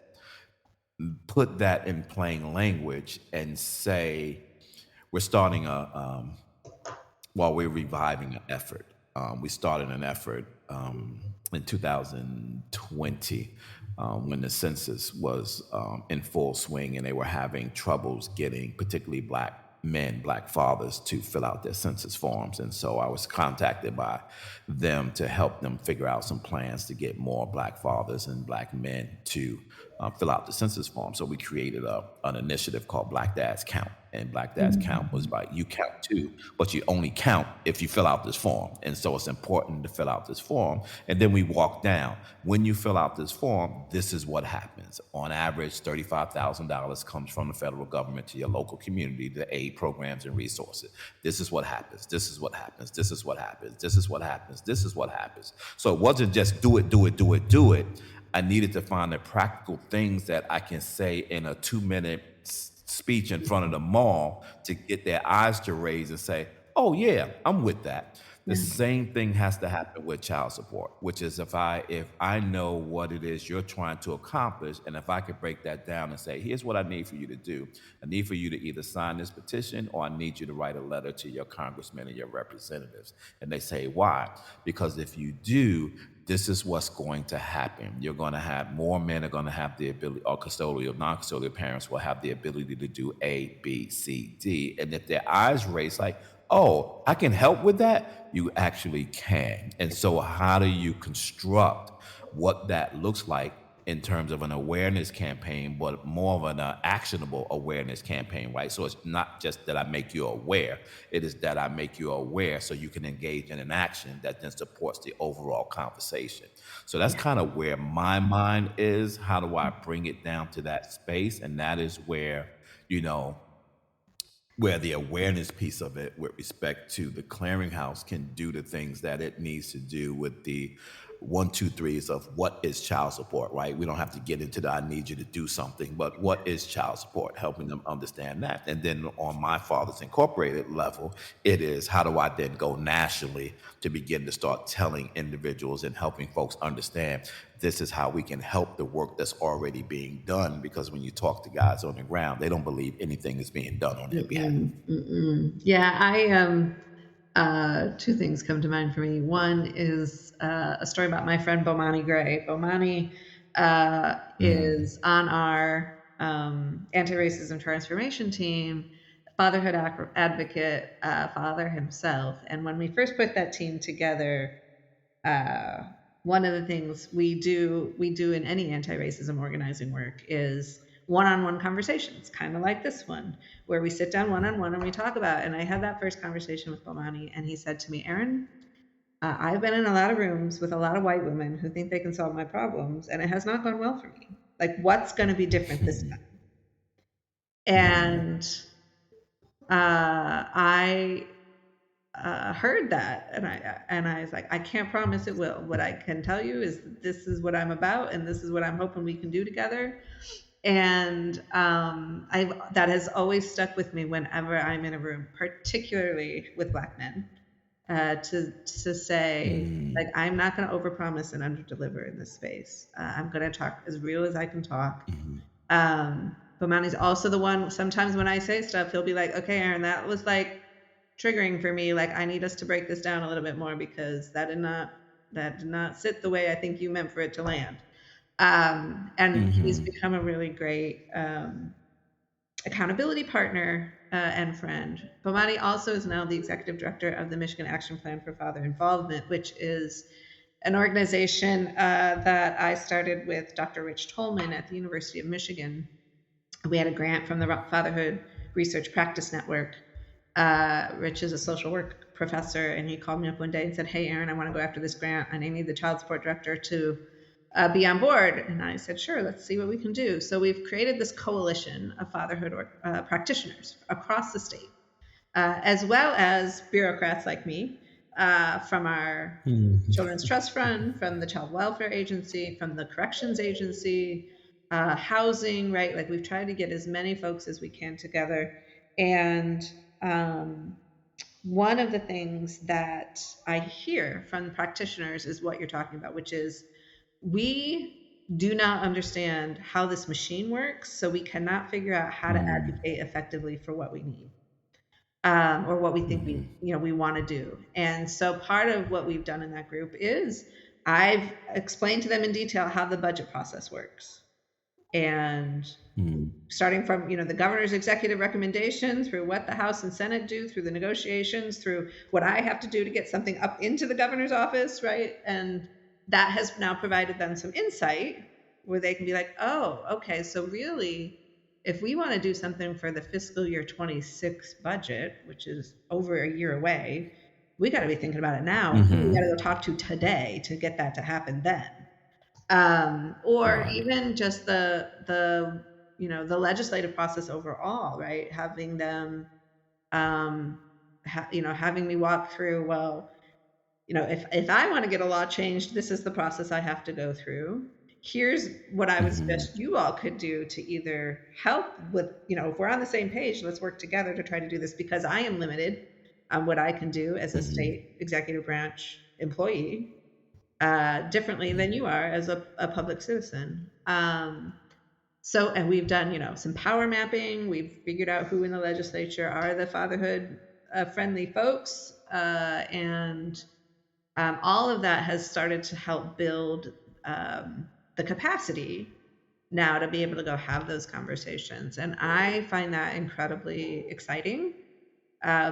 put that in plain language, and say, we're starting we're reviving an effort. We started an effort in 2020, when the census was in full swing and they were having troubles getting particularly black men, black fathers to fill out their census forms. And so I was contacted by them to help them figure out some plans to get more black fathers and black men to fill out the census form. So we created an initiative called Black Dads Count. And Black Dads Count was by you count too, but you only count if you fill out this form. And so it's important to fill out this form. And then we walk down. When you fill out this form, this is what happens. On average, $35,000 comes from the federal government to your local community to aid programs and resources. This is what happens. This is what happens. This is what happens. This is what happens. This is what happens. So it wasn't just do it, do it, do it, do it. I needed to find the practical things that I can say in a 2-minute speech in front of the mall to get their eyes to raise and say, oh yeah, I'm with that. The same thing has to happen with child support, which is if I know what it is you're trying to accomplish, and if I could break that down and say, here's what I need for you to do. I need for you to either sign this petition or I need you to write a letter to your congressmen and your representatives. And they say, why? Because if you do, this is what's going to happen. You're going to have more men are going to have the ability, or custodial, non-custodial parents will have the ability to do A, B, C, D. And if their eyes raise like, oh, I can help with that, you actually can. And so how do you construct what that looks like in terms of an awareness campaign, but more of an actionable awareness campaign, right? So it's not just that I make you aware, it is that I make you aware so you can engage in an action that then supports the overall conversation. So that's kind of where my mind is. How do I bring it down to that space? And that is where, you know, where the awareness piece of it with respect to the clearinghouse can do the things that it needs to do with the 1, 2, 3s of what is child support, right? We don't have to get into the I need you to do something, but what is child support, helping them understand that. And then on my Fathers Incorporated level, it is how do I then go nationally to begin to start telling individuals and helping folks understand this is how we can help the work that's already being done, because when you talk to guys on the ground, they don't believe anything is being done on their behalf. Yeah, two things come to mind for me. One is a story about my friend Bomani Gray. Bomani is on our anti-racism transformation team, fatherhood advocate, father himself. And when we first put that team together, one of the things we do in any anti-racism organizing work is one-on-one conversations, kind of like this one, where we sit down one-on-one and we talk about it. And I had that first conversation with Bomani, and he said to me, Erin, I've been in a lot of rooms with a lot of white women who think they can solve my problems, and it has not gone well for me. Like, what's going to be different this time? And I heard that, and I was like, I can't promise it will. What I can tell you is this is what I'm about, and this is what I'm hoping we can do together. And that has always stuck with me whenever I'm in a room, particularly with Black men, to say, like, I'm not going to overpromise and underdeliver in this space. I'm going to talk as real as I can talk. But Manny's also the one, sometimes when I say stuff, he'll be like, okay, Erin, that was like triggering for me. Like, I need us to break this down a little bit more, because that did not sit the way I think you meant for it to land. And he's become a really great accountability partner and friend. Bomani also is now the executive director of the Michigan Action Plan for Father Involvement, which is an organization that I started with Dr. Rich Tolman at the University of Michigan. We had a grant from the Fatherhood Research Practice Network. Rich is a social work professor, and he called me up one day and said, hey, Erin, I want to go after this grant, and I need the child support director to be on board. And I said, sure, let's see what we can do. So we've created this coalition of fatherhood practitioners across the state, as well as bureaucrats like me, from our Children's Trust Fund, from the Child Welfare Agency, from the Corrections Agency, housing, right? Like, we've tried to get as many folks as we can together. And one of the things that I hear from practitioners is what you're talking about, which is we do not understand how this machine works, so we cannot figure out how to advocate effectively for what we need, or what we think we want to do. And so part of what we've done in that group is I've explained to them in detail how the budget process works. And starting from, the governor's executive recommendation, through what the House and Senate do, through the negotiations, through what I have to do to get something up into the governor's office, right? And that has now provided them some insight where they can be like, oh, okay, so really, if we want to do something for the fiscal year 26 budget, which is over a year away, we got to be thinking about it now. We got to go talk to today to get that to happen then. Or Right. even just the legislative process overall, right? Having them, having me walk through, well, if I want to get a law changed, this is the process I have to go through. Here's what I would suggest you all could do to either help with, if we're on the same page, let's work together to try to do this, because I am limited on what I can do as a state executive branch employee, differently than you are as a public citizen. And we've done, some power mapping. We've figured out who in the legislature are the fatherhood friendly folks. And all of that has started to help build the capacity now to be able to go have those conversations. And I find that incredibly exciting,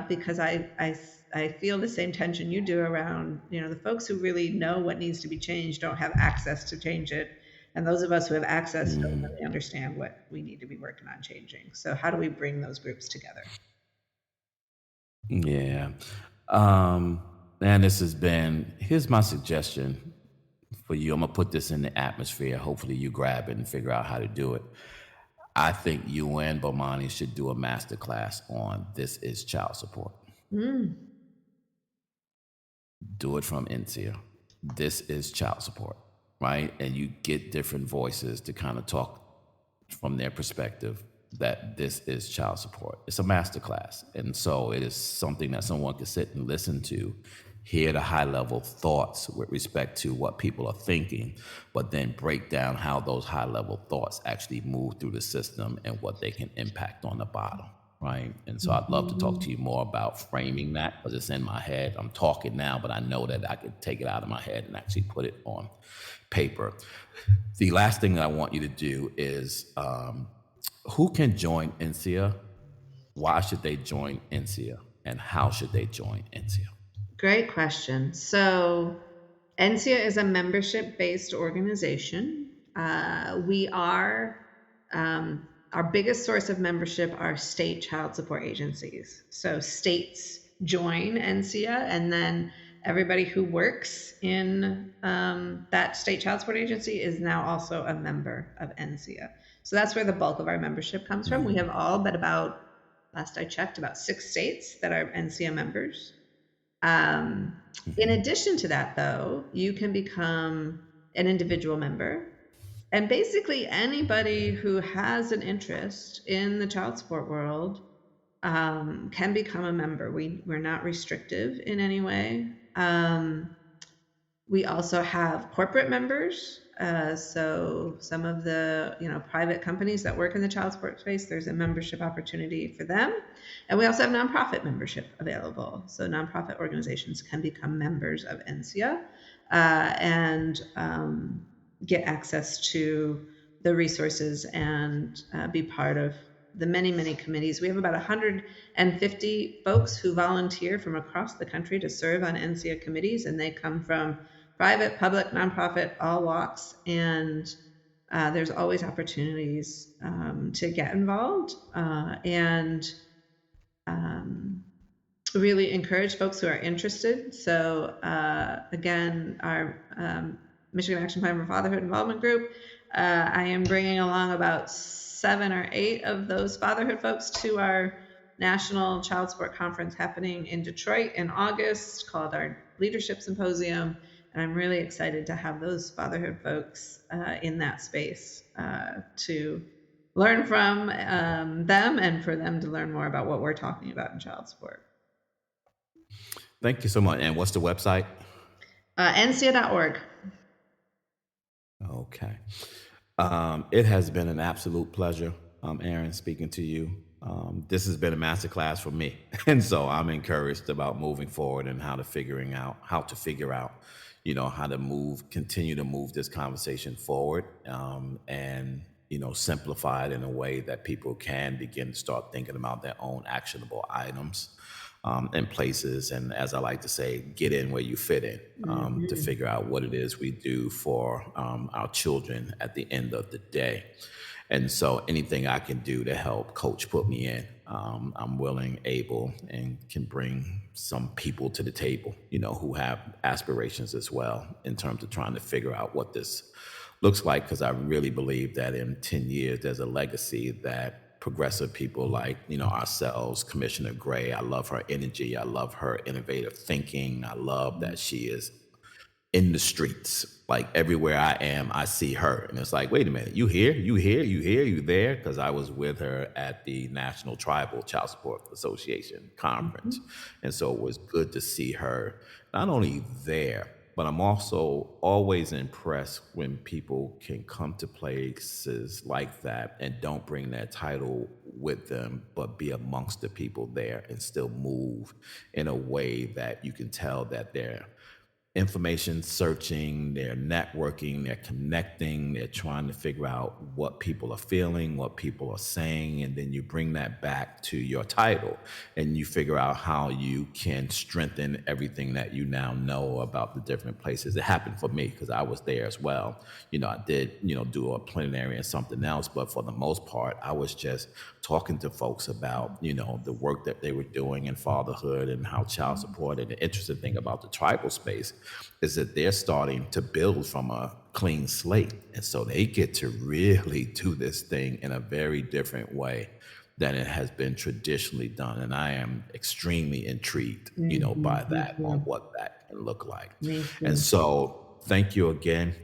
because I feel the same tension you do around, the folks who really know what needs to be changed don't have access to change it. And those of us who have access don't really understand what we need to be working on changing. So how do we bring those groups together? Yeah. And here's my suggestion for you. I'm going to put this in the atmosphere. Hopefully you grab it and figure out how to do it. I think you and Bomani should do a masterclass on This is Child Support. Do it from NCIA. This is child support, right? And you get different voices to kind of talk from their perspective that this is child support. It's a masterclass. And so it is something that someone can sit and listen to, hear the high level thoughts with respect to what people are thinking, but then break down how those high level thoughts actually move through the system and what they can impact on the bottom, right? And so I'd love to talk to you more about framing that, because it's in my head. I'm talking now, but I know that I could take it out of my head and actually put it on paper. The last thing that I want you to do is, who can join NCIA? Why should they join NCIA? And how should they join NCIA? Great question. So NCIA is a membership-based organization. We are, our biggest source of membership are state child support agencies. So states join NCIA, and then everybody who works in that state child support agency is now also a member of NCIA. So that's where the bulk of our membership comes from. We have all but about, last I checked, about 6 states that are NCIA members. In addition to that, though, you can become an individual member. And basically anybody who has an interest in the child support world can become a member. We're not restrictive in any way. We also have corporate members. So some of the private companies that work in the child support space, there's a membership opportunity for them. And we also have nonprofit membership available. So nonprofit organizations can become members of NCIA and get access to the resources and be part of the many, many committees. We have about 150 folks who volunteer from across the country to serve on NCIA committees, and they come from private, public, nonprofit, all walks, and there's always opportunities to get involved and really encourage folks who are interested. So again, our Michigan Action Plan for Fatherhood Involvement Group, I am bringing along about 7 or 8 of those fatherhood folks to our National Child Support Conference happening in Detroit in August, called our Leadership Symposium. And I'm really excited to have those fatherhood folks in that space to learn from them, and for them to learn more about what we're talking about in child support. Thank you so much. And what's the website? NCIA.org. Okay. It has been an absolute pleasure, Erin, speaking to you. this has been a masterclass for me. And so I'm encouraged about moving forward and how to figure out, how to continue to move this conversation forward, and, simplify it in a way that people can begin to start thinking about their own actionable items, and places. And as I like to say, get in where you fit in, to figure out what it is we do for our children at the end of the day. And so anything I can do to help coach put me in, I'm willing, able, and can bring some people to the table, who have aspirations as well in terms of trying to figure out what this looks like. Because I really believe that in 10 years, there's a legacy that progressive people like, ourselves, Commissioner Gray, I love her energy. I love her innovative thinking. I love that she is in the streets. Like everywhere I am, I see her. And it's like, wait a minute, you here, you there? Because I was with her at the National Tribal Child Support Association conference. And so it was good to see her not only there, but I'm also always impressed when people can come to places like that and don't bring their title with them, but be amongst the people there and still move in a way that you can tell that they're information searching, they're networking, they're connecting, they're trying to figure out what people are feeling, what people are saying, and then you bring that back to your title and you figure out how you can strengthen everything that you now know about the different places. It happened for me because I was there as well. I did, do a plenary and something else, but for the most part, I was just talking to folks about, the work that they were doing in fatherhood and how child support. And the interesting thing about the tribal space is that they're starting to build from a clean slate. And so they get to really do this thing in a very different way than it has been traditionally done. And I am extremely intrigued, by that, on what that can look like. And so thank you again,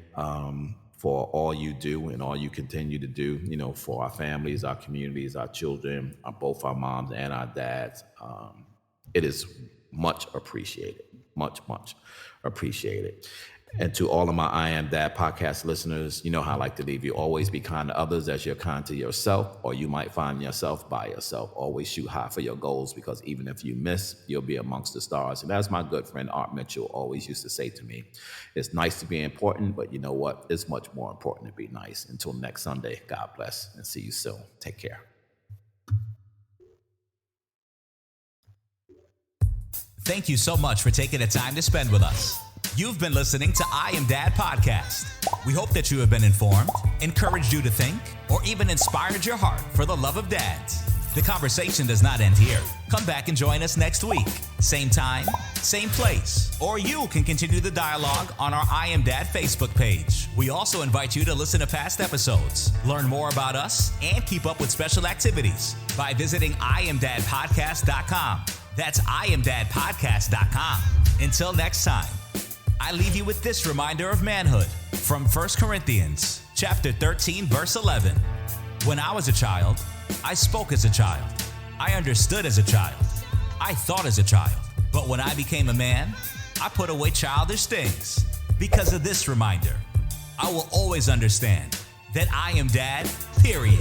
for all you do and all you continue to do, for our families, our communities, our children, both our moms and our dads. It is much appreciated, much appreciated. And to all of my I Am Dad podcast listeners, you know how I like to leave you. Always be kind to others as you're kind to yourself, or you might find yourself by yourself. Always shoot high for your goals, because even if you miss, you'll be amongst the stars. And as my good friend Art Mitchell always used to say to me, it's nice to be important, but you know what? It's much more important to be nice. Until next Sunday, God bless and see you soon. Take care. Thank you so much for taking the time to spend with us. You've been listening to I Am Dad Podcast. We hope that you have been informed, encouraged you to think, or even inspired your heart for the love of dads. The conversation does not end here. Come back and join us next week. Same time, same place. Or you can continue the dialogue on our I Am Dad Facebook page. We also invite you to listen to past episodes, learn more about us, and keep up with special activities by visiting IamDadPodcast.com. That's IamDadPodcast.com. Until next time, I leave you with this reminder of manhood from 1 Corinthians chapter 13, verse 11. When I was a child, I spoke as a child. I understood as a child. I thought as a child. But when I became a man, I put away childish things. Because of this reminder, I will always understand that I am dad, period.